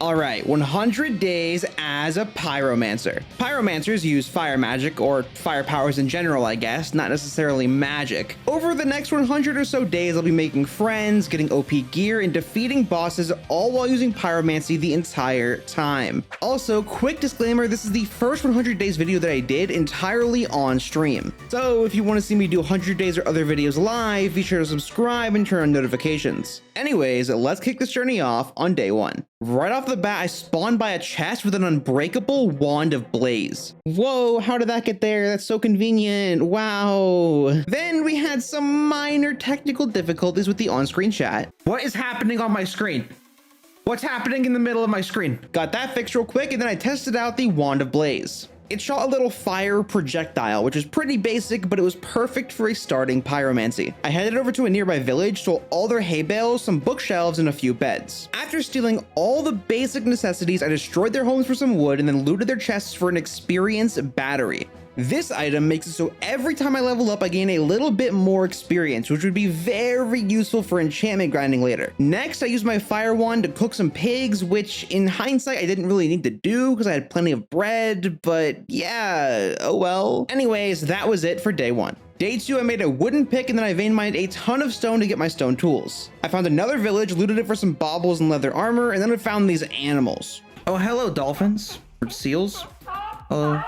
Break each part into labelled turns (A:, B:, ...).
A: All right, 100 days as a pyromancer. Pyromancers use fire magic, or fire powers in general, I guess, not necessarily magic. Over the next 100 or so days, I'll be making friends, getting OP gear, and defeating bosses, all while using pyromancy the entire time. Also, quick disclaimer, this is the first 100 days video that I did entirely on stream. So if you want to see me do 100 days or other videos live, be sure to subscribe and turn on notifications. Anyways, let's kick this journey off on day 1. Right off the bat, I spawned by a chest with an unbreakable wand of blaze. Whoa, how did that get there? That's so convenient. Wow. Then we had some minor technical difficulties with the on-screen chat. What is happening on my screen? What's happening in the middle of my screen? Got that fixed real quick, and then I tested out the wand of blaze. It shot a little fire projectile, which is pretty basic, but it was perfect for a starting pyromancy. I headed over to a nearby village, stole all their hay bales, some bookshelves, and a few beds. After stealing all the basic necessities, I destroyed their homes for some wood and then looted their chests for an experience battery. This item makes it so every time I level up, I gain a little bit more experience, which would be very useful for enchantment grinding later. Next, I used my fire wand to cook some pigs, which in hindsight, I didn't really need to do because I had plenty of bread, but yeah, oh well. Anyways, that was it for day 1. Day 2, I made a wooden pick, and then I vein mined a ton of stone to get my stone tools. I found another village, looted it for some baubles and leather armor, and then I found these animals. Oh, hello, dolphins. Or seals. Hello.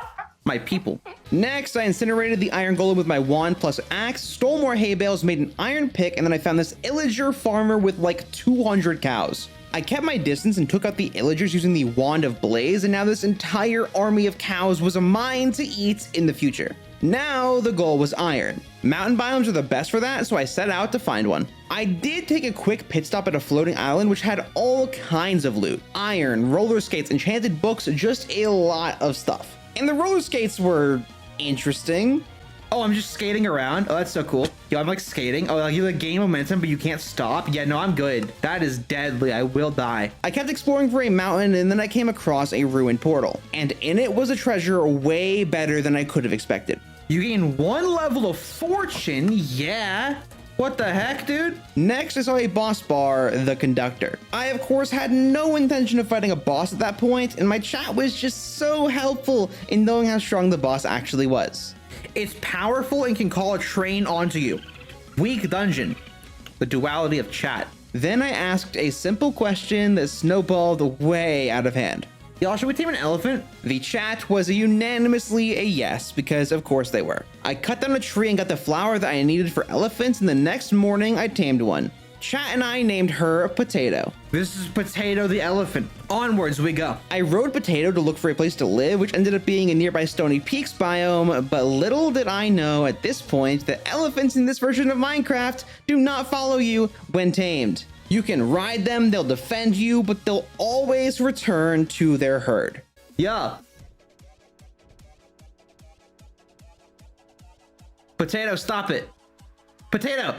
A: My people. Next, I incinerated the iron golem with my wand plus axe, stole more hay bales, made an iron pick, and then I found this illager farmer with like 200 cows. I kept my distance and took out the illagers using the wand of blaze, and now this entire army of cows was mine to eat in the future. Now the goal was iron. Mountain biomes are the best for that, so I set out to find one. I did take a quick pit stop at a floating island which had all kinds of loot. Iron, roller skates, enchanted books, just a lot of stuff. And the roller skates were interesting. Oh, I'm just skating around. Oh, that's so cool. Yo, I'm like skating. Oh, you like gain momentum, but you can't stop. Yeah, no, I'm good. That is deadly. I will die. I kept exploring for a mountain, and then I came across a ruined portal. And in it was a treasure way better than I could have expected. You gain 1 level of fortune. Yeah. What the heck, dude? Next, I saw a boss bar, the conductor. I, of course, had no intention of fighting a boss at that point, and my chat was just so helpful in knowing how strong the boss actually was. It's powerful and can call a train onto you. Weak dungeon. The duality of chat. Then I asked a simple question that snowballed way out of hand. Y'all, should we tame an elephant? The chat was unanimously a yes, because of course they were. I cut down a tree and got the flour that I needed for elephants, and the next morning I tamed one. Chat and I named her Potato. This is Potato the elephant. Onwards we go. I rode Potato to look for a place to live, which ended up being a nearby Stony Peaks biome, but little did I know at this point that elephants in this version of Minecraft do not follow you when tamed. You can ride them, they'll defend you, but they'll always return to their herd. Yeah. Potato, stop it. Potato,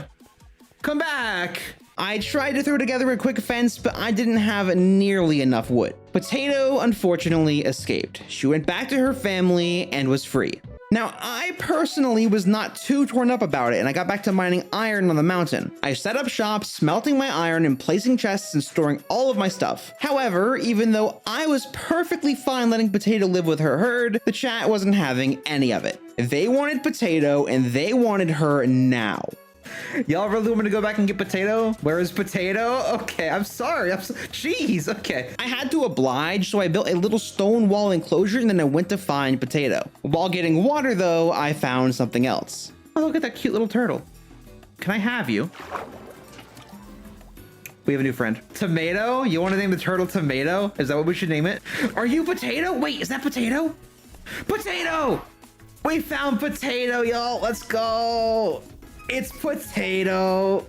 A: come back. I tried to throw together a quick fence, but I didn't have nearly enough wood. Potato, unfortunately, escaped. She went back to her family and was free. Now, I personally was not too torn up about it, and I got back to mining iron on the mountain. I set up shop, smelting my iron and placing chests and storing all of my stuff. However, even though I was perfectly fine letting Potato live with her herd, the chat wasn't having any of it. They wanted Potato, and they wanted her now. Y'all really want me to go back and get Potato? Where is Potato? Okay, I'm sorry. Jeez, okay. I had to oblige, so I built a little stone wall enclosure, and then I went to find Potato. While getting water, though, I found something else. Oh, look at that cute little turtle. Can I have you? We have a new friend. Tomato? You want to name the turtle Tomato? Is that what we should name it? Are you Potato? Wait, is that Potato? Potato! We found Potato, y'all. Let's go. It's Potato.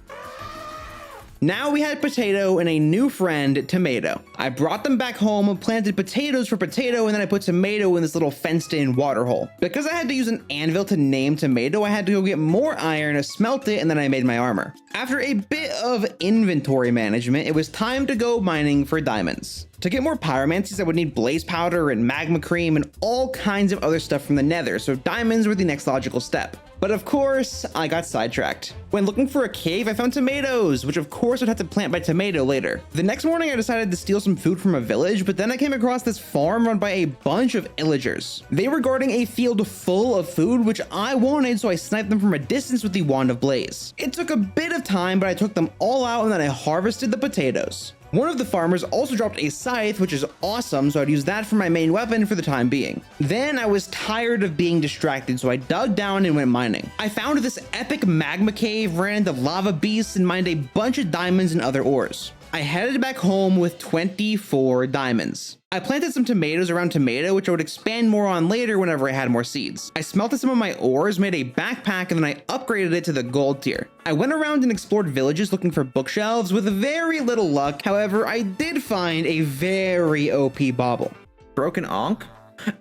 A: Now we had Potato and a new friend, Tomato. I brought them back home, planted potatoes for Potato, and then I put Tomato in this little fenced-in water hole. Because I had to use an anvil to name Tomato, I had to go get more iron, smelt it, and then I made my armor. After a bit of inventory management, it was time to go mining for diamonds. To get more pyromancies, I would need blaze powder and magma cream and all kinds of other stuff from the Nether, so diamonds were the next logical step. But of course, I got sidetracked. When looking for a cave, I found tomatoes, which of course I'd have to plant my tomato later. The next morning, I decided to steal some food from a village, but then I came across this farm run by a bunch of illagers. They were guarding a field full of food, which I wanted, so I sniped them from a distance with the Wand of Blaze. It took a bit of time, but I took them all out and then I harvested the potatoes. One of the farmers also dropped a scythe, which is awesome, so I'd use that for my main weapon for the time being. Then I was tired of being distracted, so I dug down and went mining. I found this epic magma cave, ran into lava beasts, and mined a bunch of diamonds and other ores. I headed back home with 24 diamonds. I planted some tomatoes around tomato, which I would expand more on later whenever I had more seeds. I smelted some of my ores, made a backpack, and then I upgraded it to the gold tier. I went around and explored villages looking for bookshelves with very little luck. However, I did find a very OP bauble. Broken Ankh?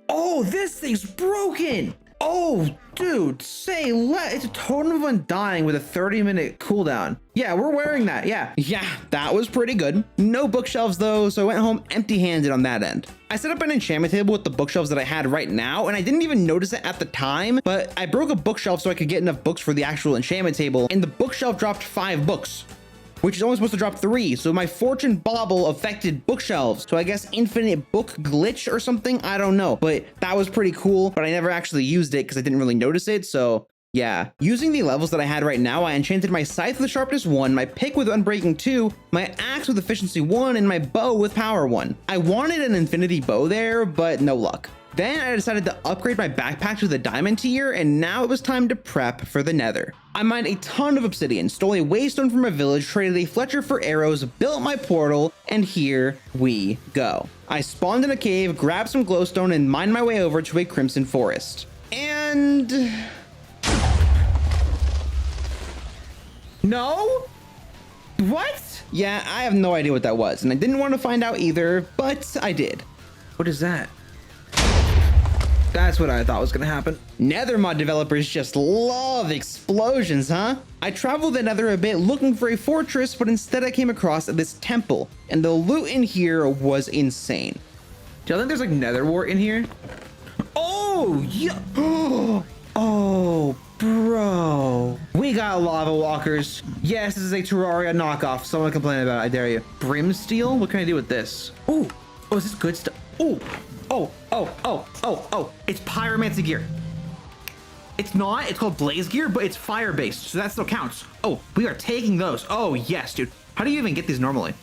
A: Oh, this thing's broken! Oh, dude, it's a totem of undying with a 30-minute cooldown. Yeah, we're wearing that, yeah. Yeah, that was pretty good. No bookshelves though, so I went home empty-handed on that end. I set up an enchantment table with the bookshelves that I had right now, and I didn't even notice it at the time, but I broke a bookshelf so I could get enough books for the actual enchantment table, and the bookshelf dropped 5 books, which is only supposed to drop 3. So my fortune bauble affected bookshelves. So I guess infinite book glitch or something. I don't know, but that was pretty cool. But I never actually used it because I didn't really notice it. So yeah, using the levels that I had right now, I enchanted my scythe with sharpness 1, my pick with unbreaking 2, my axe with efficiency 1, and my bow with power 1. I wanted an infinity bow there, but no luck. Then I decided to upgrade my backpack to the diamond tier, and now it was time to prep for the nether. I mined a ton of obsidian, stole a waystone from a village, traded a Fletcher for arrows, built my portal, and here we go. I spawned in a cave, grabbed some glowstone, and mined my way over to a crimson forest. And... no? What? Yeah, I have no idea what that was, and I didn't want to find out either, but I did. What is that? That's what I thought was gonna happen. Nether mod developers just love explosions, huh? I traveled the Nether a bit looking for a fortress, but instead I came across this temple, and the loot in here was insane. Do you think there's like nether wart in here? Oh, yeah. Oh, bro. We got lava walkers. Yes, this is a Terraria knockoff. Someone complain about it, I dare you. Brimsteel? What can I do with this? Oh, is this good stuff? Oh, it's pyromancy gear. It's not, it's called blaze gear, but it's fire based, so that still counts. Oh, we are taking those. Oh yes, dude. How do you even get these normally?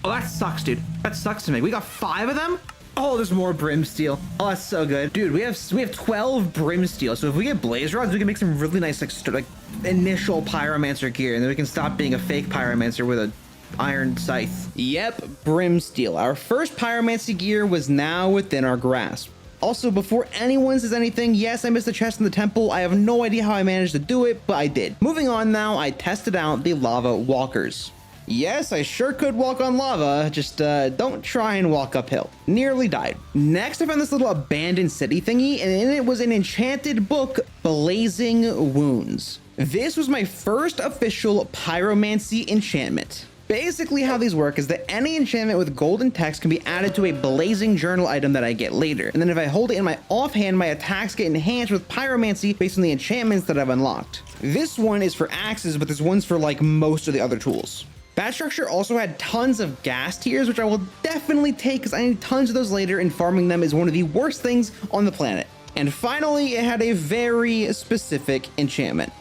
A: Oh, that sucks, dude. That sucks to me. We got 5 of them? Oh, there's more brimsteel. Oh, that's so good. Dude, we have 12 brimsteel, so if we get blaze rods, we can make some really nice like initial pyromancer gear, and then we can stop being a fake pyromancer with a iron scythe. Yep, brimsteel. Our first pyromancy gear was now within our grasp. Also, before anyone says anything, yes, I missed the chest in the temple. I have no idea how I managed to do it, but I did. Moving on now, I tested out the lava walkers. Yes, I sure could walk on lava, just don't try and walk uphill. Nearly died. Next, I found this little abandoned city thingy, and in it was an enchanted book, Blazing Wounds. This was my first official pyromancy enchantment. Basically how these work is that any enchantment with golden text can be added to a blazing journal item that I get later. And then if I hold it in my offhand, my attacks get enhanced with pyromancy based on the enchantments that I've unlocked. This one is for axes, but this one's for like most of the other tools. That structure also had tons of gas tiers, which I will definitely take because I need tons of those later, and farming them is one of the worst things on the planet. And finally, it had a very specific enchantment.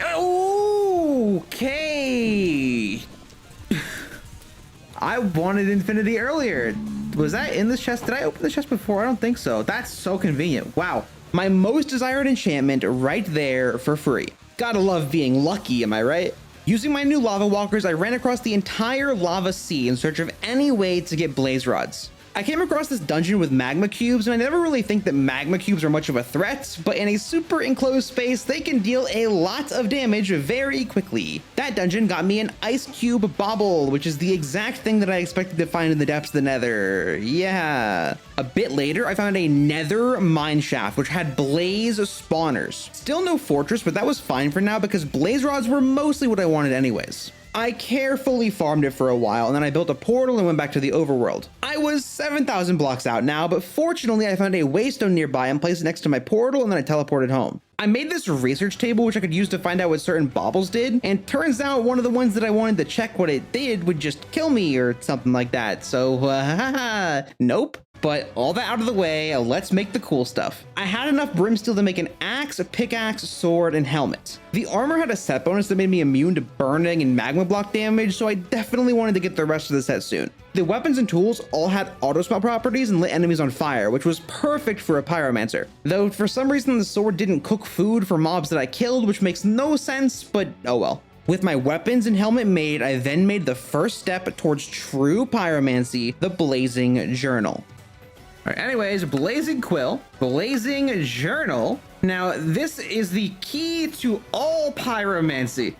A: Okay. I wanted infinity earlier. Was that in this chest? Did I open the chest before? I don't think so. That's so convenient. Wow. My most desired enchantment right there for free. Gotta love being lucky, am I right? Using my new lava walkers, I ran across the entire lava sea in search of any way to get blaze rods. I came across this dungeon with magma cubes, and I never really think that magma cubes are much of a threat, but in a super enclosed space, they can deal a lot of damage very quickly. That dungeon got me an ice cube bauble, which is the exact thing that I expected to find in the depths of the nether. Yeah. A bit later, I found a nether mine shaft, which had blaze spawners. Still no fortress, but that was fine for now because blaze rods were mostly what I wanted anyways. I carefully farmed it for a while, and then I built a portal and went back to the overworld. I was 7,000 blocks out now, but fortunately I found a waystone nearby and placed it next to my portal, and then I teleported home. I made this research table which I could use to find out what certain baubles did, and turns out one of the ones that I wanted to check what it did would just kill me or something like that. So, nope. But all that out of the way, let's make the cool stuff. I had enough brimsteel to make an axe, a pickaxe, sword, and helmet. The armor had a set bonus that made me immune to burning and magma block damage, so I definitely wanted to get the rest of the set soon. The weapons and tools all had auto smelt properties and lit enemies on fire, which was perfect for a pyromancer. Though for some reason the sword didn't cook food for mobs that I killed, which makes no sense, but oh well. With my weapons and helmet made, I then made the first step towards true pyromancy, the Blazing Journal. All right, anyways, Blazing Quill, Blazing Journal. Now, this is the key to all pyromancy,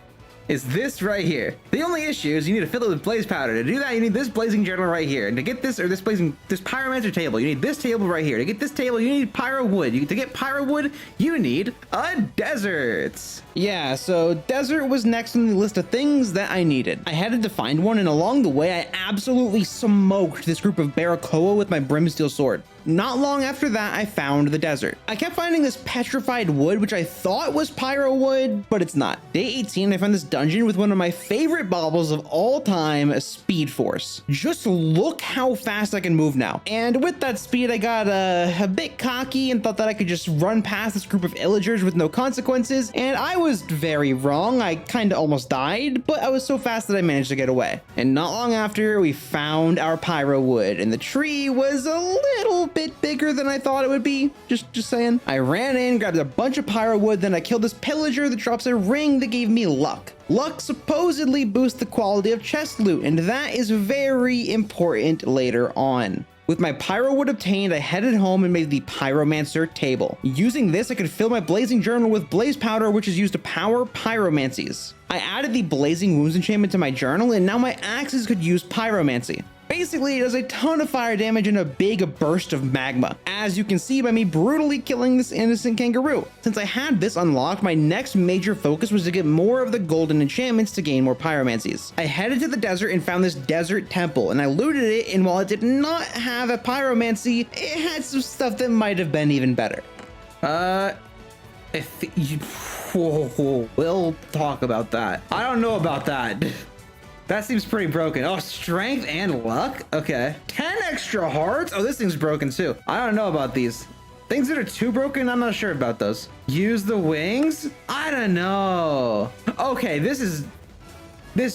A: is this right here. The only issue is you need to fill it with blaze powder. To do that, you need this Blazing Journal right here. And to get this, or this pyromancer table, you need this table right here. To get this table, you need pyro wood. To get pyro wood, you need a desert. Yeah, so desert was next on the list of things that I needed. I headed to find one, and along the way, I absolutely smoked this group of Barracoa with my brimsteel sword. Not long after that, I found the desert. I kept finding this petrified wood, which I thought was pyro wood, but it's not. Day 18, I found this dungeon with one of my favorite baubles of all time, Speed Force. Just look how fast I can move now. And with that speed, I got a bit cocky and thought that I could just run past this group of illagers with no consequences, and I was very wrong. I kinda almost died, but I was so fast that I managed to get away. And not long after, we found our pyro wood, and the tree was a little bit bigger than I thought it would be. Just saying. I ran in, grabbed a bunch of pyro wood, then I killed this pillager that drops a ring that gave me luck. Luck supposedly boosts the quality of chest loot, and that is very important later on. With my pyro wood obtained, I headed home and made the pyromancer table. Using this, I could fill my blazing journal with blaze powder, which is used to power pyromancies. I added the blazing wounds enchantment to my journal, and now my axes could use pyromancy. Basically, it does a ton of fire damage and a big burst of magma, as you can see by me brutally killing this innocent kangaroo. Since I had this unlocked, my next major focus was to get more of the golden enchantments to gain more pyromancies. I headed to the desert and found this desert temple, and I looted it, and while it did not have a pyromancy, it had some stuff that might have been even better. We'll talk about that. I don't know about that. That seems pretty broken. Oh, strength and luck? Okay. 10 extra hearts? Oh, this thing's broken too. I don't know about these. Things that are too broken, I'm not sure about those. Use the wings? I don't know. Okay, this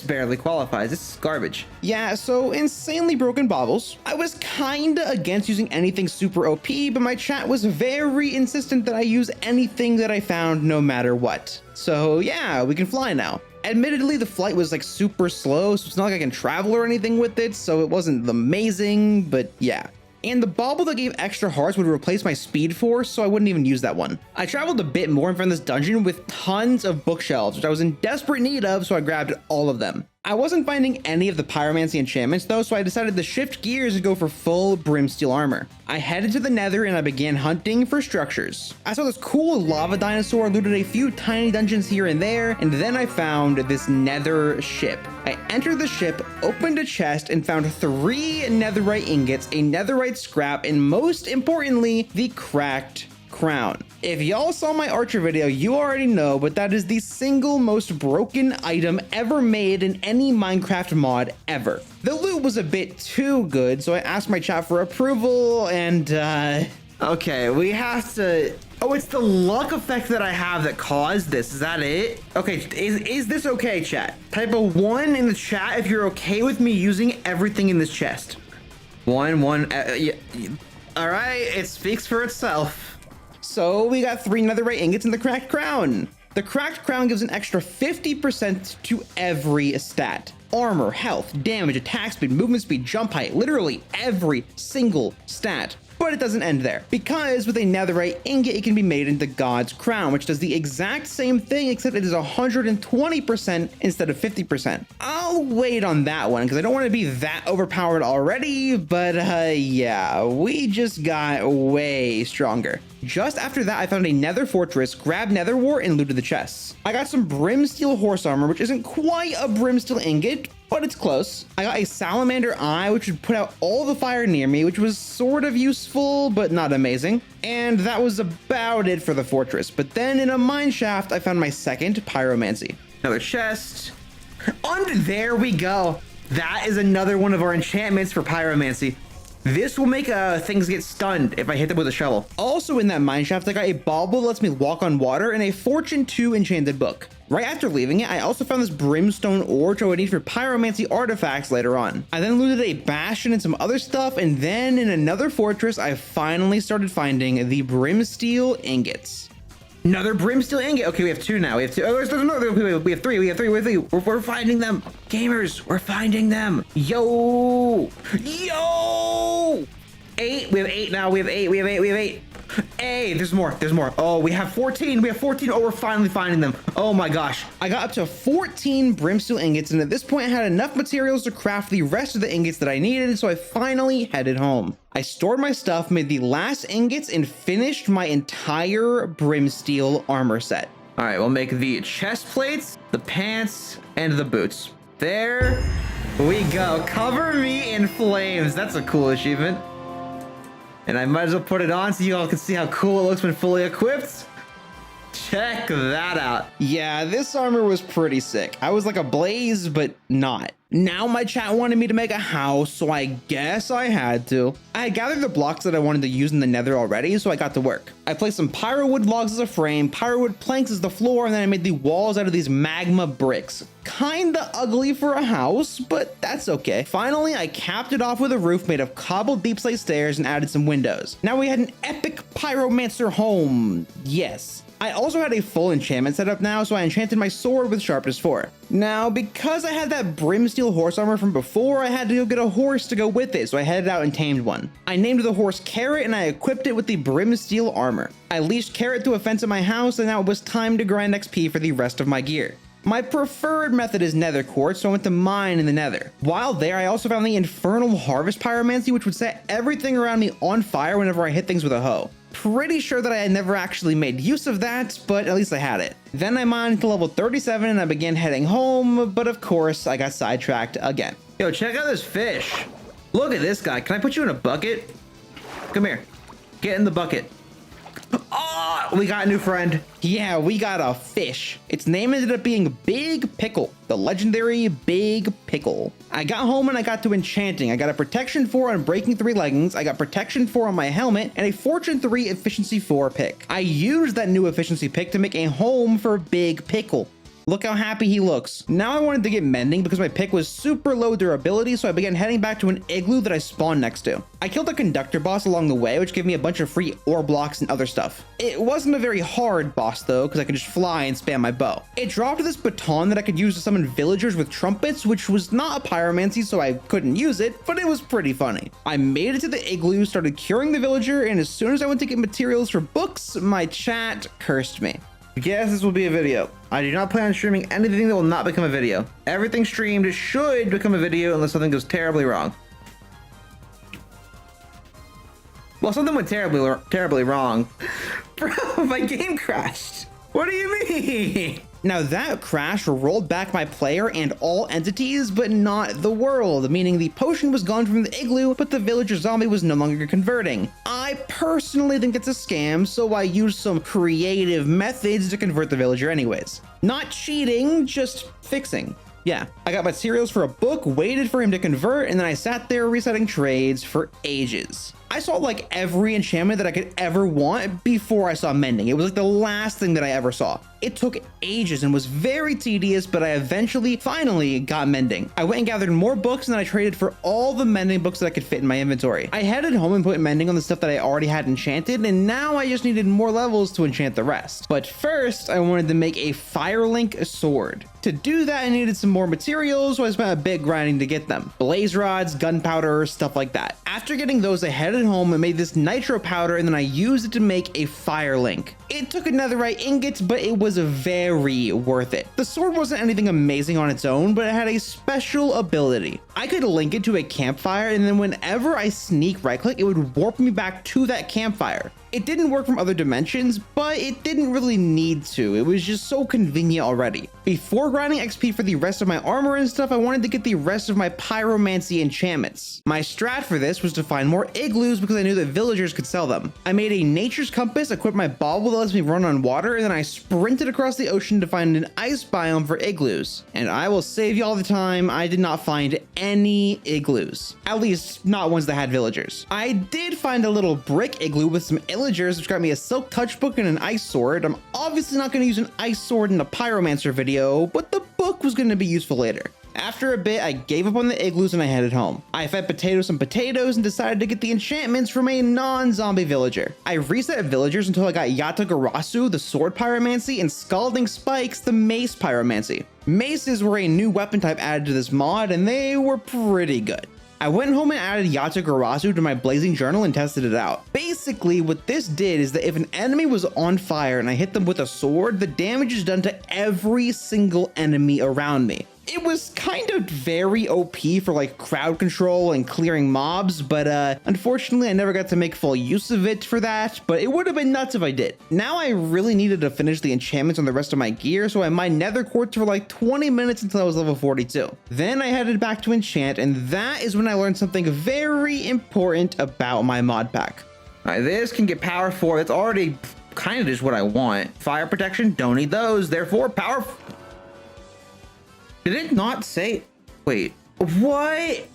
A: barely qualifies. This is garbage. Yeah, so insanely broken baubles. I was kinda against using anything super OP, but my chat was very insistent that I use anything that I found no matter what. So yeah, we can fly now. Admittedly, the flight was like super slow, so it's not like I can travel or anything with it, so it wasn't amazing, but yeah. And the bauble that gave extra hearts would replace my speed force, so I wouldn't even use that one. I traveled a bit more and found this dungeon with tons of bookshelves, which I was in desperate need of, so I grabbed all of them. I wasn't finding any of the pyromancy enchantments though, so I decided to shift gears and go for full brimsteel armor. I headed to the Nether and I began hunting for structures. I saw this cool lava dinosaur, looted a few tiny dungeons here and there, and then I found this Nether ship. I entered the ship, opened a chest, and found 3 netherite ingots, a netherite scrap, and most importantly, the cracked crown. If y'all saw my Archer video, you already know, but that is the single most broken item ever made in any Minecraft mod ever. The loot was a bit too good, so I asked my chat for approval, and okay, we have to... Oh, it's the luck effect that I have that caused this. Is that it? Okay, is this okay, chat? Type a 1 in the chat if you're okay with me using everything in this chest. 1. Yeah. All right, it speaks for itself. So we got 3 netherite ingots and the cracked crown. The cracked crown gives an extra 50% to every stat. Armor, health, damage, attack speed, movement speed, jump height, literally every single stat. But it doesn't end there, because with a netherite ingot, it can be made into God's crown, which does the exact same thing, except it is 120% instead of 50%. I'll wait on that one, because I don't want to be that overpowered already, but yeah, we just got way stronger. Just after that, I found a nether fortress, grabbed nether wart, and looted the chests. I got some brimsteel horse armor, which isn't quite a brimsteel ingot, but it's close. I got a salamander eye, which would put out all the fire near me, which was sort of useful, but not amazing. And that was about it for the fortress. But then in a mine shaft, I found my second pyromancy. Another chest. And there we go. That is another one of our enchantments for pyromancy. This will make things get stunned if I hit them with a shovel. Also in that mine shaft, I got a bauble that lets me walk on water and a Fortune 2 enchanted book. Right after leaving it, I also found this brimstone ore, which I would need for pyromancy artifacts later on. I then looted a bastion and some other stuff, and then in another fortress, I finally started finding the brimsteel ingots. Another brimsteel ingot. Okay, we have two now. We have two. Oh, there's another. We have three. We're finding them. Gamers, we're finding them. Yo. 8. We have 8 now. We have 8. Hey, there's more. Oh, we have 14. Oh, we're finally finding them. Oh my gosh. I got up to 14 brimsteel ingots, and at this point I had enough materials to craft the rest of the ingots that I needed, so I finally headed home. I stored my stuff, made the last ingots, and finished my entire brimsteel armor set. All right, we'll make the chest plates, the pants, and the boots. There we go. Cover me in flames. That's a cool achievement. And I might as well put it on so you all can see how cool it looks when fully equipped. Check that out. Yeah, this armor was pretty sick. I was like a blaze, but not. Now my chat wanted me to make a house, so I guess I had to. I had gathered the blocks that I wanted to use in the nether already, so I got to work. I placed some pyrowood logs as a frame, pyrowood planks as the floor, and then I made the walls out of these magma bricks. Kinda ugly for a house, but that's okay. Finally, I capped it off with a roof made of cobbled deep slate stairs and added some windows. Now we had an epic pyromancer home. Yes. I also had a full enchantment set up now, so I enchanted my sword with sharpness 4. Now, because I had that brimsteel horse armor from before, I had to go get a horse to go with it, so I headed out and tamed one. I named the horse Carrot, and I equipped it with the brimsteel armor. I leashed Carrot to a fence at my house, and now it was time to grind XP for the rest of my gear. My preferred method is nether quartz, so I went to mine in the nether. While there, I also found the infernal harvest pyromancy, which would set everything around me on fire whenever I hit things with a hoe. Pretty sure that I had never actually made use of that, but at least I had it. Then I mined to level 37 and I began heading home, but of course I got sidetracked again. Yo, check out this fish. Look at this guy. Can I put you in a bucket? Come here. Get in the bucket. Oh, we got a new friend. Yeah, we got a fish. Its name ended up being Big Pickle, the legendary Big Pickle. I got home and I got to enchanting. I got a protection 4 on breaking 3 leggings. I got protection 4 on my helmet and a fortune 3 efficiency 4 pick. I used that new efficiency pick to make a home for Big Pickle. Look how happy he looks. Now I wanted to get mending because my pick was super low durability, so I began heading back to an igloo that I spawned next to. I killed a conductor boss along the way, which gave me a bunch of free ore blocks and other stuff. It wasn't a very hard boss though, because I could just fly and spam my bow. It dropped this baton that I could use to summon villagers with trumpets, which was not a pyromancy, so I couldn't use it, but it was pretty funny. I made it to the igloo, started curing the villager, and as soon as I went to get materials for books, my chat cursed me. I guess this will be a video. I do not plan on streaming anything that will not become a video. Everything streamed should become a video unless something goes terribly wrong. Well, something went terribly wrong. Bro, my game crashed. What do you mean? Now that crash rolled back my player and all entities, but not the world, meaning the potion was gone from the igloo, but the villager zombie was no longer converting. I personally think it's a scam, so I used some creative methods to convert the villager anyways. Not cheating, just fixing. Yeah, I got materials for a book, waited for him to convert, and then I sat there resetting trades for ages. I saw like every enchantment that I could ever want before I saw mending. It was like the last thing that I ever saw. It took ages and was very tedious, but I finally got mending. I went and gathered more books and then I traded for all the mending books that I could fit in my inventory. I headed home and put mending on the stuff that I already had enchanted, and now I just needed more levels to enchant the rest. But first, I wanted to make a firelink sword. To do that, I needed some more materials, so I spent a bit grinding to get them. Blaze rods, gunpowder, stuff like that. After getting those, I headed home and made this nitro powder, and then I used it to make a firelink. It took a netherite ingot, but it was very worth it. The sword wasn't anything amazing on its own, but it had a special ability. I could link it to a campfire, and then whenever I sneak right click, it would warp me back to that campfire. It didn't work from other dimensions, but it didn't really need to. It was just so convenient already. Before grinding XP for the rest of my armor and stuff, I wanted to get the rest of my pyromancy enchantments. My strat for this was to find more igloos because I knew that villagers could sell them. I made a nature's compass, equipped my bauble that lets me run on water, and then I sprinted across the ocean to find an ice biome for igloos. And I will save you all the time, I did not find any igloos. At least not ones that had villagers. I did find a little brick igloo with some illagers, which got me a silk touch book and an ice sword. I'm obviously not going to use an ice sword in a pyromancer video, but the book was going to be useful later. After a bit, I gave up on the igloos and I headed home. I fed potatoes some potatoes and decided to get the enchantments from a non-zombie villager. I reset villagers until I got Yata-Garasu, the sword pyromancy, and Scalding Spikes, the mace pyromancy. Maces were a new weapon type added to this mod, and they were pretty good. I went home and added Yata-Garasu to my blazing journal and tested it out. Basically, what this did is that if an enemy was on fire and I hit them with a sword, the damage is done to every single enemy around me. It was kind of very OP for like crowd control and clearing mobs, but unfortunately I never got to make full use of it for that, but it would have been nuts if I did. Now I really needed to finish the enchantments on the rest of my gear, so I mined nether quartz for like 20 minutes until I was level 42. Then I headed back to enchant, and that is when I learned something very important about my mod pack.
B: All right, this can get power 4. That's already kind of just what I want. Fire protection, don't need those. Therefore, power. Did it not say? Wait, what?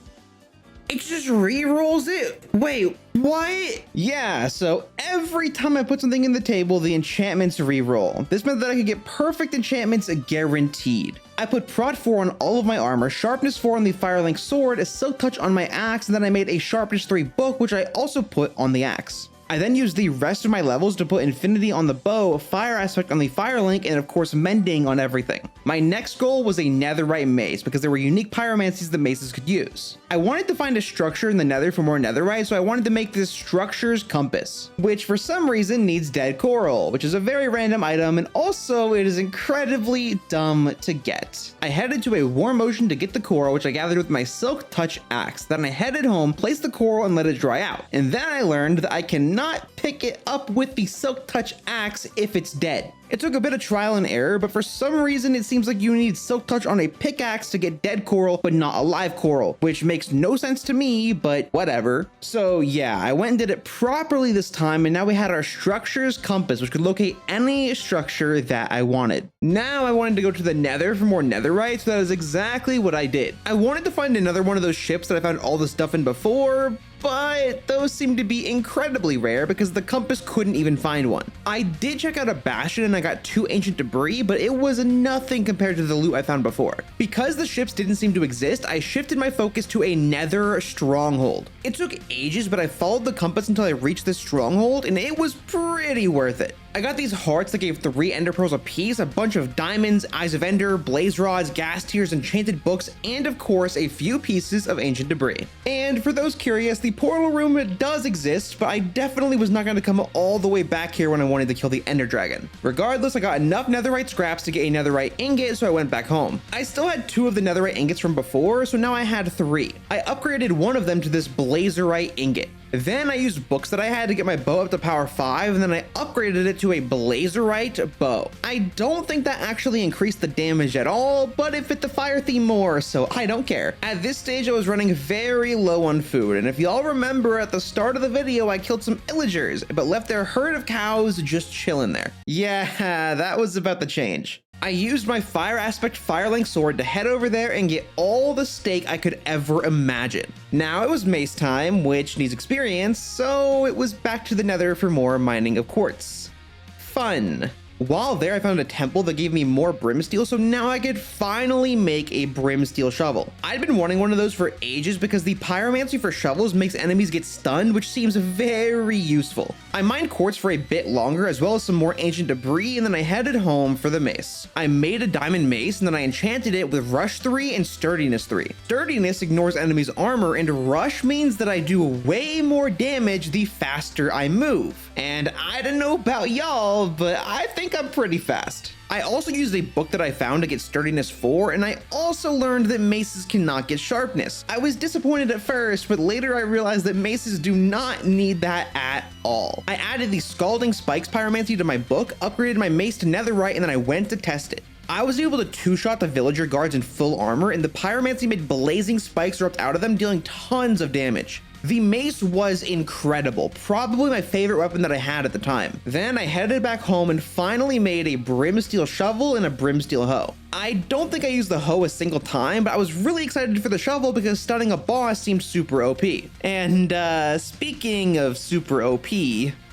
B: It just re-rolls it? Wait, what?
A: Yeah, so every time I put something in the table, the enchantments re-roll. This meant that I could get perfect enchantments guaranteed. I put prot 4 on all of my armor, sharpness 4 on the firelink sword, a silk touch on my axe, and then I made a sharpness 3 book, which I also put on the axe. I then used the rest of my levels to put infinity on the bow, fire aspect on the firelink, and of course mending on everything. My next goal was a netherite mace because there were unique pyromancies that maces could use. I wanted to find a structure in the nether for more netherite, so I wanted to make this structure's compass, which for some reason needs dead coral, which is a very random item, and also it is incredibly dumb to get. I headed to a warm ocean to get the coral, which I gathered with my silk touch axe. Then I headed home, placed the coral, and let it dry out. And then I learned that I cannot pick it up with the silk touch axe if it's dead. It took a bit of trial and error, but for some reason it seems like you need silk touch on a pickaxe to get dead coral, but not a live coral, which makes no sense to me, but whatever. So yeah, I went and did it properly this time, and now we had our structure's compass, which could locate any structure that I wanted. Now I wanted to go to the nether for more netherite, so that is exactly what I did. I wanted to find another one of those ships that I found all the stuff in before, but those seem to be incredibly rare because the compass couldn't even find one. I did check out a bastion and I got 2 ancient debris, but it was nothing compared to the loot I found before. Because the ships didn't seem to exist, I shifted my focus to a nether stronghold. It took ages, but I followed the compass until I reached this stronghold, and it was pretty worth it. I got these hearts that gave 3 ender pearls apiece, a bunch of diamonds, eyes of ender, blaze rods, gas tears, enchanted books, and of course a few pieces of ancient debris. And for those curious, the portal room does exist, but I definitely was not going to come all the way back here when I wanted to kill the ender dragon. Regardless, I got enough netherite scraps to get a netherite ingot, so I went back home. I still had 2 of the netherite ingots from before, so now I had 3. I upgraded one of them to this blazerite ingot. Then I used books that I had to get my bow up to power 5, and then I upgraded it to a blazerite bow. I don't think that actually increased the damage at all, but it fit the fire theme more, so I don't care. At this stage, I was running very low on food, and if y'all remember at the start of the video, I killed some illagers, but left their herd of cows just chilling there. Yeah, that was about the change. I used my fire aspect firelink sword to head over there and get all the steak I could ever imagine. Now it was mace time, which needs experience, so it was back to the nether for more mining of quartz. Fun. While there, I found a temple that gave me more brimsteel, so now I could finally make a brimsteel shovel. I'd been wanting one of those for ages because the pyromancy for shovels makes enemies get stunned, which seems very useful. I mined quartz for a bit longer, as well as some more ancient debris, and then I headed home for the mace. I made a diamond mace, and then I enchanted it with rush 3 and sturdiness 3. Sturdiness ignores enemies' armor, and rush means that I do way more damage the faster I move. And I don't know about y'all, but I think think I'm pretty fast. I also used a book that I found to get sturdiness 4, and I also learned that maces cannot get sharpness. I was disappointed at first, but later I realized that maces do not need that at all. I added the Scalding Spikes pyromancy to my book, upgraded my mace to netherite, and then I went to test it. I was able to two-shot the villager guards in full armor, and the pyromancy made blazing spikes erupt out of them, dealing tons of damage. The mace was incredible, probably my favorite weapon that I had at the time. Then I headed back home and finally made a brimsteel shovel and a brimsteel hoe. I don't think I used the hoe a single time, but I was really excited for the shovel because stunning a boss seemed super OP. And speaking of super OP,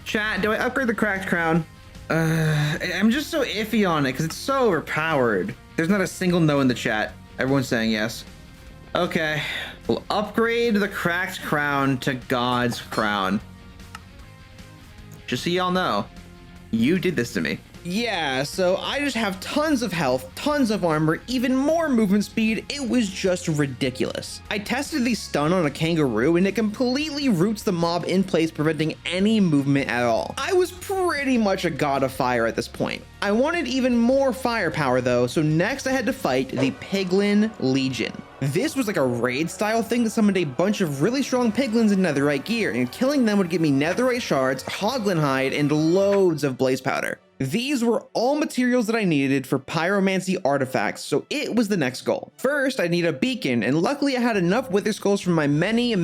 A: chat, do I upgrade the cracked crown? I'm just so iffy on it because it's so overpowered. There's not a single no in the chat. Everyone's saying yes. Okay, we'll upgrade the cracked crown to God's crown. Just so y'all know, you did this to me. Yeah, so I just have tons of health, tons of armor, even more movement speed. It was just ridiculous. I tested the stun on a kangaroo and it completely roots the mob in place, preventing any movement at all. I was pretty much a god of fire at this point. I wanted even more firepower though, so next I had to fight the Piglin Legion. This was like a raid style thing that summoned a bunch of really strong piglins in netherite gear, and killing them would give me netherite shards, hoglin hide, and loads of blaze powder. These were all materials that I needed for pyromancy artifacts, so it was the next goal. First, I need a beacon, and luckily I had enough wither skulls from my many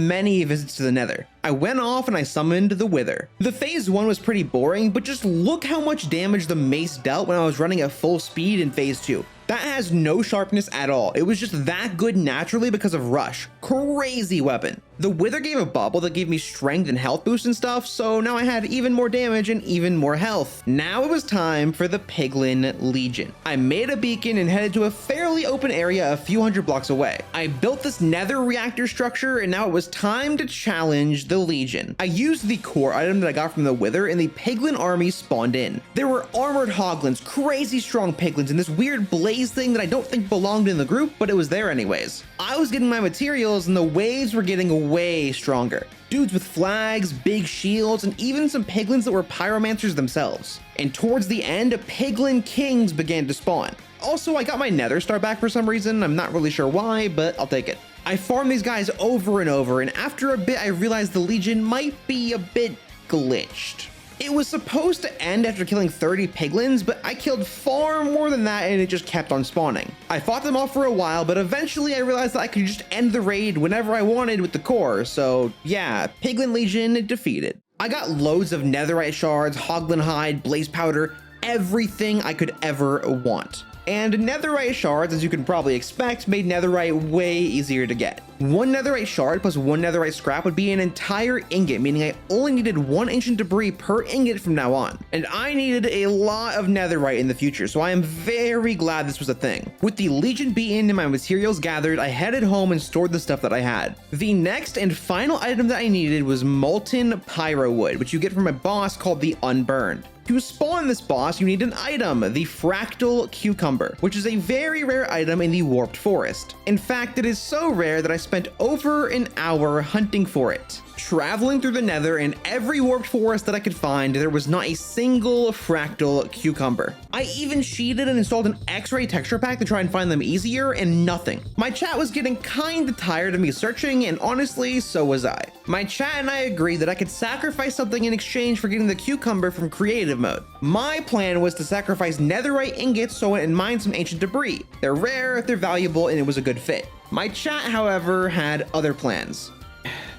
A: visits to the nether. I went off and I summoned the wither. The phase 1 was pretty boring, but just look how much damage the mace dealt when I was running at full speed in phase 2. That has no sharpness at all. It was just that good naturally because of rush. Crazy weapon. The wither gave a bubble that gave me strength and health boost and stuff, so now I had even more damage and even more health. Now it was time for the Piglin Legion. I made a beacon and headed to a fairly open area a few hundred blocks away. I built this nether reactor structure, and now it was time to challenge the Legion. I used the core item that I got from the wither, and the Piglin army spawned in. There were armored hoglins, crazy strong piglins, and this weird blaze thing that I don't think belonged in the group, but it was there anyways. I was getting my materials and the waves were getting way stronger. Dudes with flags, big shields, and even some piglins that were pyromancers themselves. And towards the end, piglin kings began to spawn. Also, I got my nether star back for some reason. I'm not really sure why, but I'll take it. I farmed these guys over and over, and after a bit I realized the Legion might be a bit glitched. It was supposed to end after killing 30 piglins, but I killed far more than that and it just kept on spawning. I fought them off for a while, but eventually I realized that I could just end the raid whenever I wanted with the core, so yeah, Piglin Legion defeated. I got loads of netherite shards, hoglin hide, blaze powder, everything I could ever want. And netherite shards, as you can probably expect, made netherite way easier to get. One netherite shard plus one netherite scrap would be an entire ingot, meaning I only needed one ancient debris per ingot from now on. And I needed a lot of netherite in the future, so I am very glad this was a thing. With the Legion beaten and my materials gathered, I headed home and stored the stuff that I had. The next and final item that I needed was molten pyro wood, which you get from a boss called the Unburned. To spawn this boss, you need an item, the fractal cucumber, which is a very rare item in the warped forest. In fact, it is so rare that I spent over an hour hunting for it. Traveling through the nether in every warped forest that I could find, there was not a single fractal cucumber. I even cheated and installed an X-ray texture pack to try and find them easier, and nothing. My chat was getting kinda tired of me searching, and honestly, so was I. My chat and I agreed that I could sacrifice something in exchange for getting the cucumber from creative mode. My plan was to sacrifice netherite ingots so I went and mined some ancient debris. They're rare, they're valuable, and it was a good fit. My chat, however, had other plans.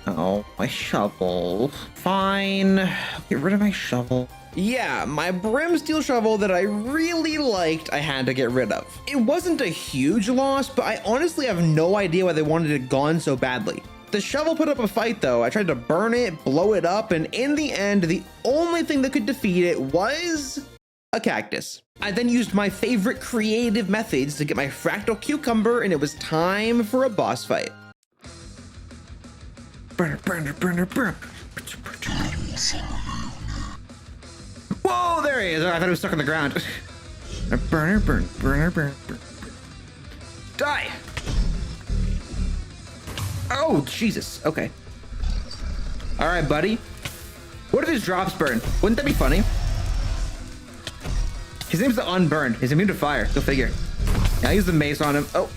A: Oh, my shovel. Fine. Get rid of my shovel. Yeah, my brimsteel shovel that I really liked, I had to get rid of. It wasn't a huge loss, but I honestly have no idea why they wanted it gone so badly. The shovel put up a fight though. I tried to burn it, blow it up, and in the end, the only thing that could defeat it was a cactus. I then used my favorite creative methods to get my fractal cucumber, and it was time for a boss fight. Burner, burner, burner, burner. Whoa, there he is. Oh, I thought he was stuck on the ground. Burner, burn, burner, burn, burn. Die! Oh, Jesus. Okay. All right, buddy. What if his drops burn? Wouldn't that be funny? His name's the Unburned. He's immune to fire. Go figure. I'll use the mace on him. Oh.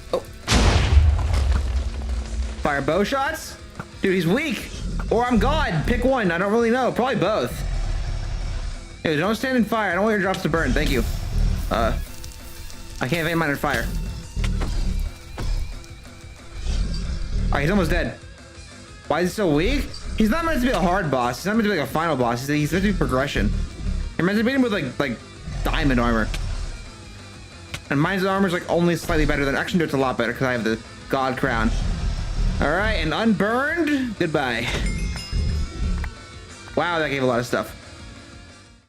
A: Fire bow shots? Dude, he's weak. Or I'm God. Pick one. I don't really know. Probably both. Hey, don't stand in fire. I don't want your drops to burn. Thank you. I can't evade mine in fire. Alright, he's almost dead. Why is he so weak? He's not meant to be a hard boss. He's not meant to be like a final boss. He's meant to be progression. You're meant to beat him with like diamond armor. And mine's armor is like only slightly better than, actually no, it's a lot better because I have the God crown. All right, and Unburned, goodbye. Wow, that gave a lot of stuff.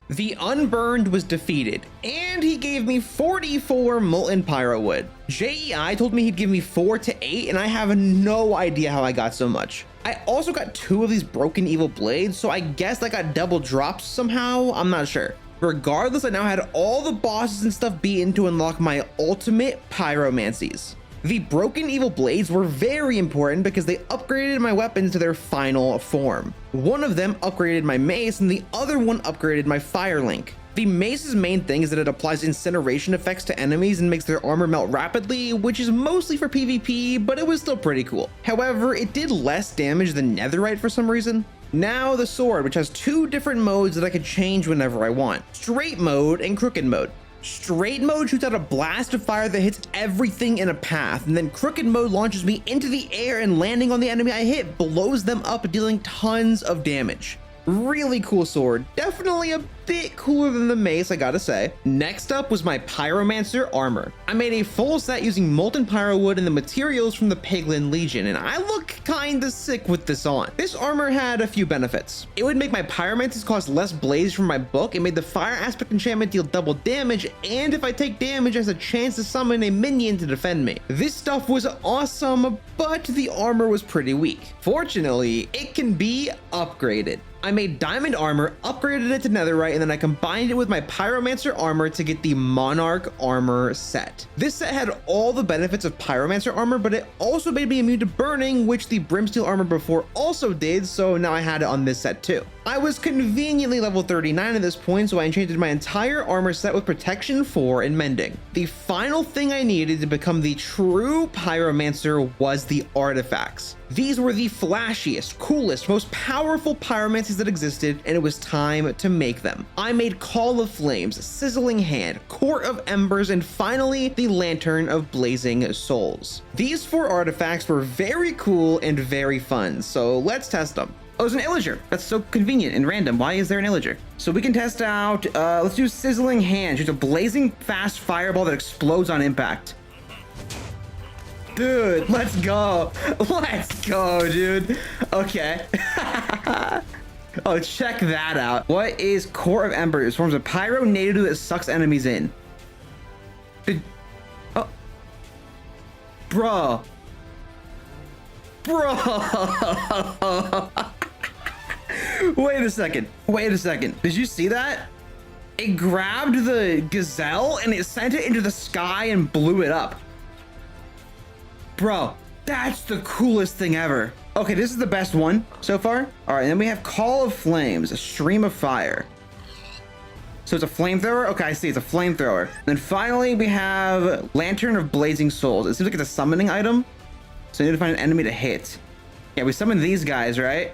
A: The Unburned was defeated, and he gave me 44 molten pyro wood. JEI told me he'd give me 4 to 8, and I have no idea how I got so much. I also got 2 of these broken evil blades, so I guess I got double drops somehow. I'm not sure. Regardless, I now had all the bosses and stuff beaten to unlock my ultimate pyromancies. The broken evil blades were very important because they upgraded my weapons to their final form. One of them upgraded my mace and the other one upgraded my fire link. The mace's main thing is that it applies incineration effects to enemies and makes their armor melt rapidly, which is mostly for PvP, but it was still pretty cool. However, it did less damage than Netherite for some reason. Now the sword, which has 2 different modes that I could change whenever I want. Straight mode and crooked mode. Straight mode shoots out a blast of fire that hits everything in a path, and then crooked mode launches me into the air and landing on the enemy I hit blows them up, dealing tons of damage. Really cool sword. Definitely a bit cooler than the mace, I gotta say. Next up was my Pyromancer armor. I made a full set using molten pyro wood and the materials from the Piglin Legion, and I look kinda sick with this on. This armor had a few benefits. It would make my pyromancies cost less blaze from my book. It made the fire aspect enchantment deal double damage, and if I take damage, there's a chance to summon a minion to defend me. This stuff was awesome, but the armor was pretty weak. Fortunately, it can be upgraded. I made diamond armor, upgraded it to netherite, and then I combined it with my pyromancer armor to get the Monarch armor set. This set had all the benefits of pyromancer armor, but it also made me immune to burning, which the brimsteel armor before also did, so now I had it on this set too. I was conveniently level 39 at this point, so I enchanted my entire armor set with protection 4 and mending. The final thing I needed to become the true pyromancer was the artifacts. These were the flashiest, coolest, most powerful pyromancies that existed, and it was time to make them. I made Call of Flames, Sizzling Hand, Court of Embers, and finally the Lantern of Blazing Souls. These 4 artifacts were very cool and very fun, so let's test them. Oh, it's an illager. That's so convenient and random. Why is there an illager? So we can test out, let's do Sizzling Hand. Shoots a blazing fast fireball that explodes on impact. Dude, let's go. Let's go, dude. Okay. Oh, check that out. What is Core of Embers? Forms a pyro native that sucks enemies in. Oh. Bro. Wait a second. Did you see that? It grabbed the gazelle and it sent it into the sky and blew it up. Bro, that's the coolest thing ever. Okay, this is the best one so far. All right, and then we have Call of Flames, a stream of fire. So it's a flamethrower? Okay, I see, it's a flamethrower. And then finally, we have Lantern of Blazing Souls. It seems like it's a summoning item. So I need to find an enemy to hit. Yeah, we summon these guys, right?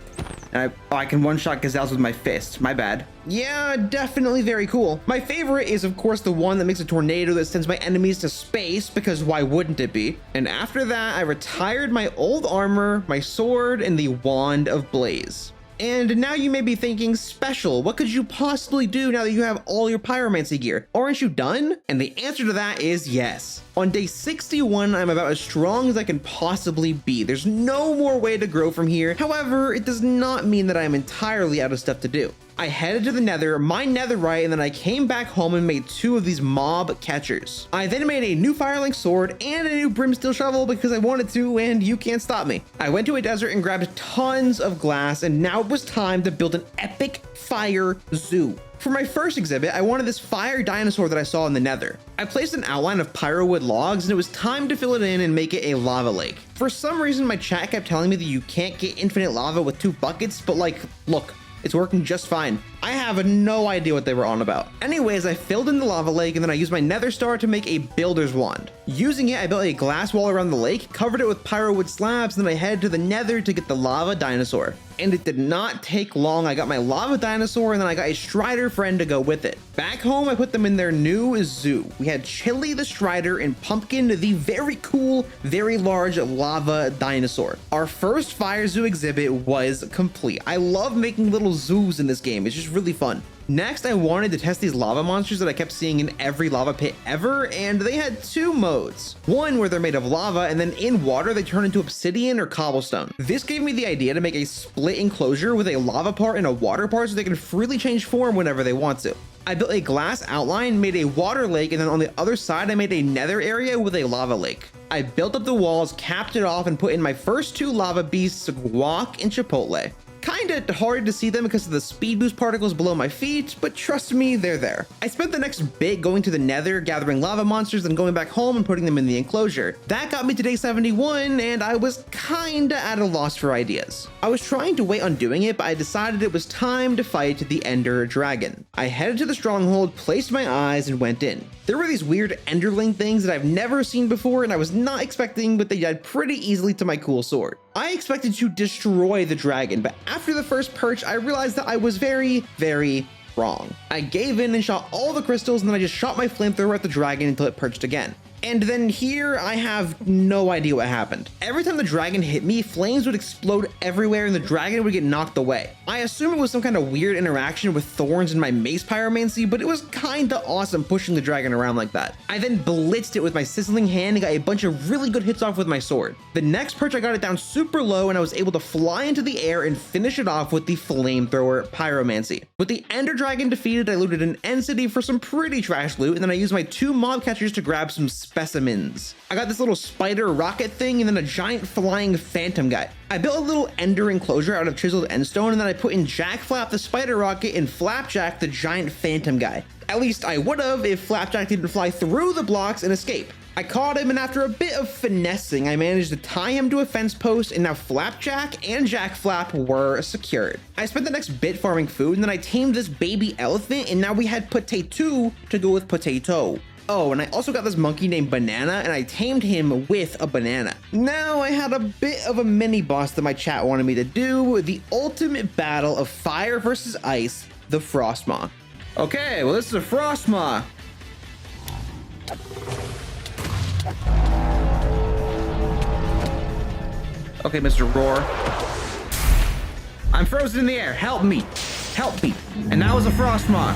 A: And I can one-shot gazelles with my fist. My bad. Yeah, definitely very cool. My favorite is, of course, the one that makes a tornado that sends my enemies to space, because why wouldn't it be? And after that, I retired my old armor, my sword, and the Wand of Blaze. And now you may be thinking, special, what could you possibly do now that you have all your pyromancy gear? Aren't you done? And the answer to that is yes. On day 61, I'm about as strong as I can possibly be. There's no more way to grow from here. However, it does not mean that I'm entirely out of stuff to do. I headed to the Nether, mined Netherite, and then I came back home and made 2 of these mob catchers. I then made a new Firelink sword and a new brimsteel shovel because I wanted to, and you can't stop me. I went to a desert and grabbed tons of glass, and now it was time to build an epic fire zoo. For my first exhibit, I wanted this fire dinosaur that I saw in the Nether. I placed an outline of pyrowood logs, and it was time to fill it in and make it a lava lake. For some reason, my chat kept telling me that you can't get infinite lava with 2 buckets, but like, look, It's working just fine. I have no idea what they were on about. Anyways, I filled in the lava lake and then I used my nether star to make a builder's wand. Using it, I built a glass wall around the lake, covered it with pyro wood slabs, and then I headed to the nether to get the lava dinosaur. And it did not take long. I got my lava dinosaur and then I got a strider friend to go with it. Back home, I put them in their new zoo. We had Chili the strider and Pumpkin the very cool, very large lava dinosaur. Our first fire zoo exhibit was complete. I love making little zoos in this game. It's just really fun. Next, I wanted to test these lava monsters that I kept seeing in every lava pit ever, and they had two modes. One where they're made of lava, and then in water they turn into obsidian or cobblestone. This gave me the idea to make a split enclosure with a lava part and a water part so they can freely change form whenever they want to. I built a glass outline, made a water lake, and then on the other side I made a nether area with a lava lake. I built up the walls, capped it off, and put in my first two lava beasts, Guac and Chipotle. Kinda hard to see them because of the speed boost particles below my feet, but trust me, they're there. I spent the next bit going to the nether, gathering lava monsters, and going back home and putting them in the enclosure. That got me to day 71, and I was kinda at a loss for ideas. I was trying to wait on doing it, but I decided it was time to fight the Ender Dragon. I headed to the stronghold, placed my eyes, and went in. There were these weird enderling things that I've never seen before, and I was not expecting, but they died pretty easily to my cool sword. I expected to destroy the dragon, but after the first perch, I realized that I was very wrong. I gave in and shot all the crystals, and then I just shot my flamethrower at the dragon until it perched again. And then here, I have no idea what happened. Every time the dragon hit me, flames would explode everywhere and the dragon would get knocked away. I assume it was some kind of weird interaction with thorns in my mace pyromancy, but it was kinda awesome pushing the dragon around like that. I then blitzed it with my sizzling hand and got a bunch of really good hits off with my sword. The next perch, I got it down super low and I was able to fly into the air and finish it off with the flamethrower pyromancy. With the ender dragon defeated, I looted an end city for some pretty trash loot, and then I used my two mob catchers to grab some specimens. I got this little spider rocket thing and then a giant flying phantom guy. I built a little ender enclosure out of chiseled endstone, and then I put in Jack Flap the spider rocket and Flapjack the giant phantom guy. At least I would have if Flapjack didn't fly through the blocks and escape. I caught him, and after a bit of finessing, I managed to tie him to a fence post, and now Flapjack and Jack Flap were secured. I spent the next bit farming food, and then I tamed this baby elephant, and now we had potato to go with potato. Oh, and I also got this monkey named Banana, and I tamed him with a banana. Now I had a bit of a mini boss that my chat wanted me to do, the ultimate battle of fire versus ice, the Frostmaw. Okay, well, this is a Frostmaw. Okay, Mr. Roar. I'm frozen in the air. Help me. Help me. And that was a Frostmaw.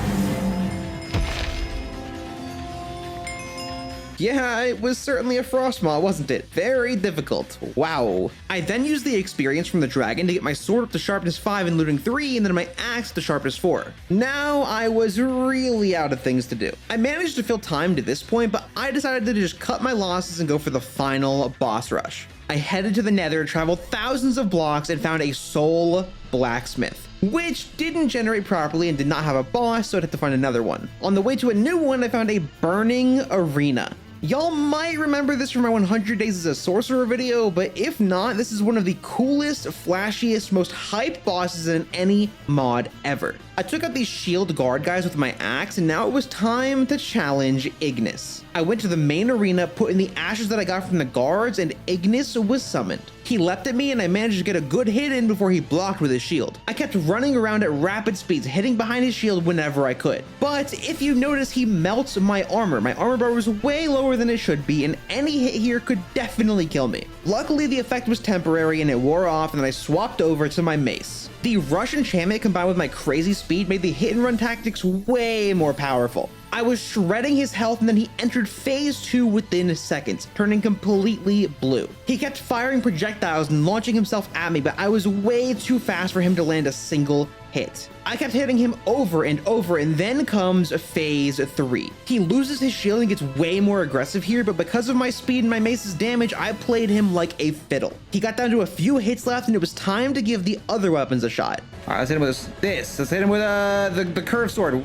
A: Yeah, it was certainly a Frostmaw, wasn't it? Very difficult. Wow. I then used the experience from the dragon to get my sword up to sharpness 5 and looting 3, and then my axe to sharpness 4. Now I was really out of things to do. I managed to fill time to this point, but I decided to just cut my losses and go for the final boss rush. I headed to the nether, traveled thousands of blocks, and found a soul blacksmith, which didn't generate properly and did not have a boss, so I'd have to find another one. On the way to a new one, I found a burning arena. Y'all might remember this from my 100 Days as a Sorcerer video, but if not, this is one of the coolest, flashiest, most hyped bosses in any mod ever. I took out these shield guard guys with my axe, and now it was time to challenge Ignis. I went to the main arena, put in the ashes that I got from the guards, and Ignis was summoned. He leapt at me, and I managed to get a good hit in before he blocked with his shield. I kept running around at rapid speeds, hitting behind his shield whenever I could. But if you notice, he melts my armor. My armor bar was way lower than it should be, and any hit here could definitely kill me. Luckily, the effect was temporary, and it wore off, and then I swapped over to my mace. The rush enchantment combined with my crazy speed made the hit and run tactics way more powerful. I was shredding his health, and then he entered phase 2 within seconds, turning completely blue. He kept firing projectiles and launching himself at me, but I was way too fast for him to land a single hit. I kept hitting him over and over, and then comes phase 3. He loses his shield and gets way more aggressive here, but because of my speed and my mace's damage, I played him like a fiddle. He got down to a few hits left, and it was time to give the other weapons a shot. All right, let's hit him with this. Let's hit him with the curved sword.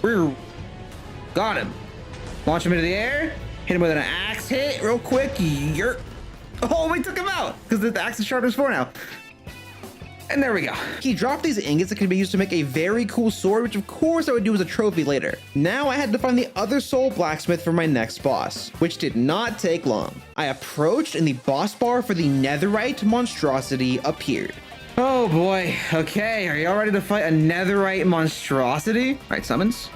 A: Got him. Launch him into the air. Hit him with an axe hit real quick. Oh, we took him out because the axe is sharpness 4 now.
B: And there we go.
A: He dropped these ingots that could be used to make a very cool sword, which of course I would do as a trophy later. Now I had to find the other soul blacksmith for my next boss, which did not take long. I approached and the boss bar for the Netherite monstrosity appeared.
B: Oh boy. Okay, are y'all ready to fight a Netherite monstrosity? All right, summons.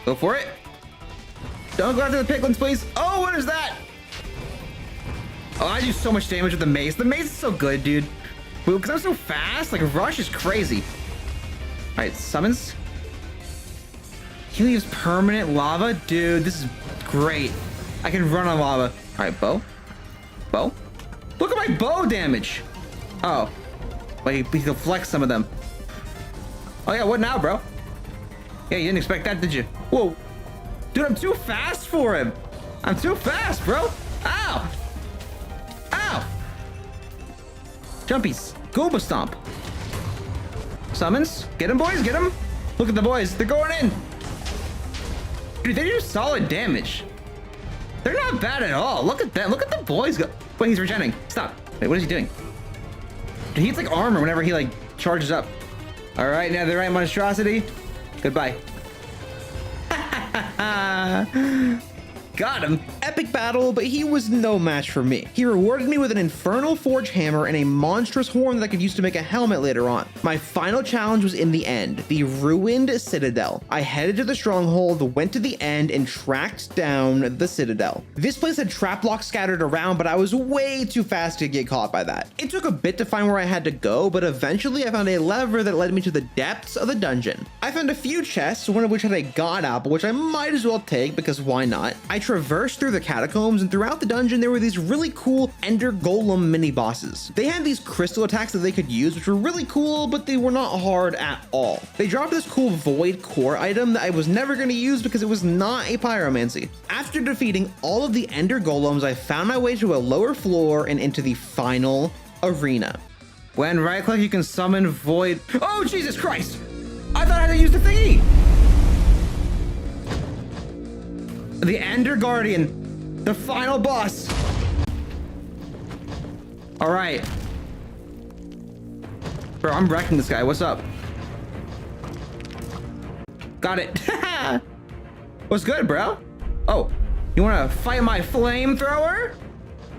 B: Go for it. Don't go after the Piglins, please. Oh, what is that? Oh, I do so much damage with the mace. The mace is so good, dude. Because I'm so fast, like rush is crazy. All right, summons. He leaves permanent lava, dude. This is great. I can run on lava. All right, bow. Bow. Look at my bow damage. Oh, wait, he deflects some of them. Oh yeah, what now, bro? Yeah, you didn't expect that, did you? Whoa, dude, I'm too fast for him. I'm too fast, bro. Ow. Ow. Jumpies. Goomba stomp. Summons. Get him, boys. Get him. Look at the boys. They're going in. Dude, they do solid damage. They're not bad at all. Look at that. Look at the boys go. Wait, he's regenerating. Stop. Wait, what is he doing? Dude, he hits like armor whenever he like charges up. All right, now the right monstrosity. Goodbye. Got him.
A: Epic battle, but he was no match for me. He rewarded me with an infernal forge hammer and a monstrous horn that I could use to make a helmet later on. My final challenge was in the end, the ruined citadel. I headed to the stronghold, went to the end, and tracked down the citadel. This place had trap blocks scattered around, but I was way too fast to get caught by that. It took a bit to find where I had to go, but eventually I found a lever that led me to the depths of the dungeon. I found a few chests, one of which had a god apple, which I might as well take because why not? I traversed through the catacombs, and throughout the dungeon there were these really cool ender golem mini bosses. They had these crystal attacks that they could use, which were really cool, but they were not hard at all. They dropped this cool void core item that I was never going to use because it was not a pyromancy. After defeating all of the ender golems, I found my way to a lower floor and into the final arena.
B: When right click, you can summon void. Oh, Jesus Christ! I thought I had to use the thingy! The Ender Guardian, the final boss. All right. Bro, I'm wrecking this guy. What's up? Got it. What's good, bro? Oh, you want to fight my flamethrower?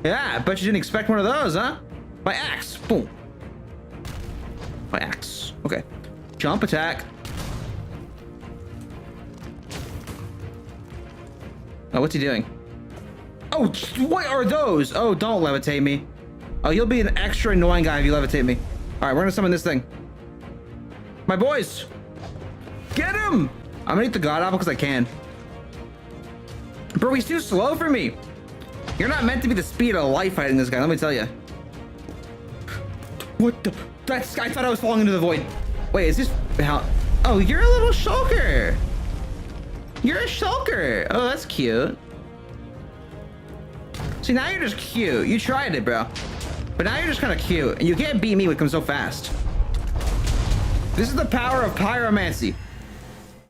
B: Yeah, I bet you didn't expect one of those, huh? My axe. Boom. My axe. Okay. Jump attack. Oh, what's he doing? Oh, what are those? Oh, don't levitate me. Oh, you'll be an extra annoying guy if you levitate me. All right, we're gonna summon this thing. My boys, get him! I'm gonna eat the god apple because I can. Bro, he's too slow for me. You're not meant to be the speed of light fighting this guy, let me tell you. What the? That's, I thought I was falling into the void. Wait, is this how? Oh, you're a little shulker. You're a shulker. Oh, that's cute. See, now you're just cute. You tried it, bro. But now you're just kind of cute. And you can't beat me with him so fast. This is the power of pyromancy.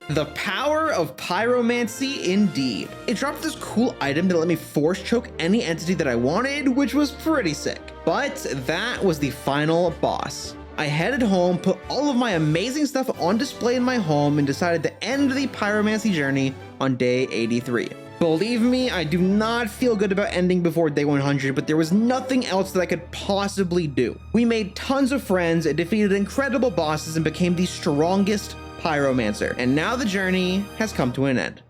A: The power of pyromancy indeed. It dropped this cool item that let me force choke any entity that I wanted, which was pretty sick. But that was the final boss. I headed home, put all of my amazing stuff on display in my home, and decided to end the pyromancy journey on day 83. Believe me, I do not feel good about ending before day 100, but there was nothing else that I could possibly do. We made tons of friends, defeated incredible bosses, and became the strongest pyromancer. And now the journey has come to an end.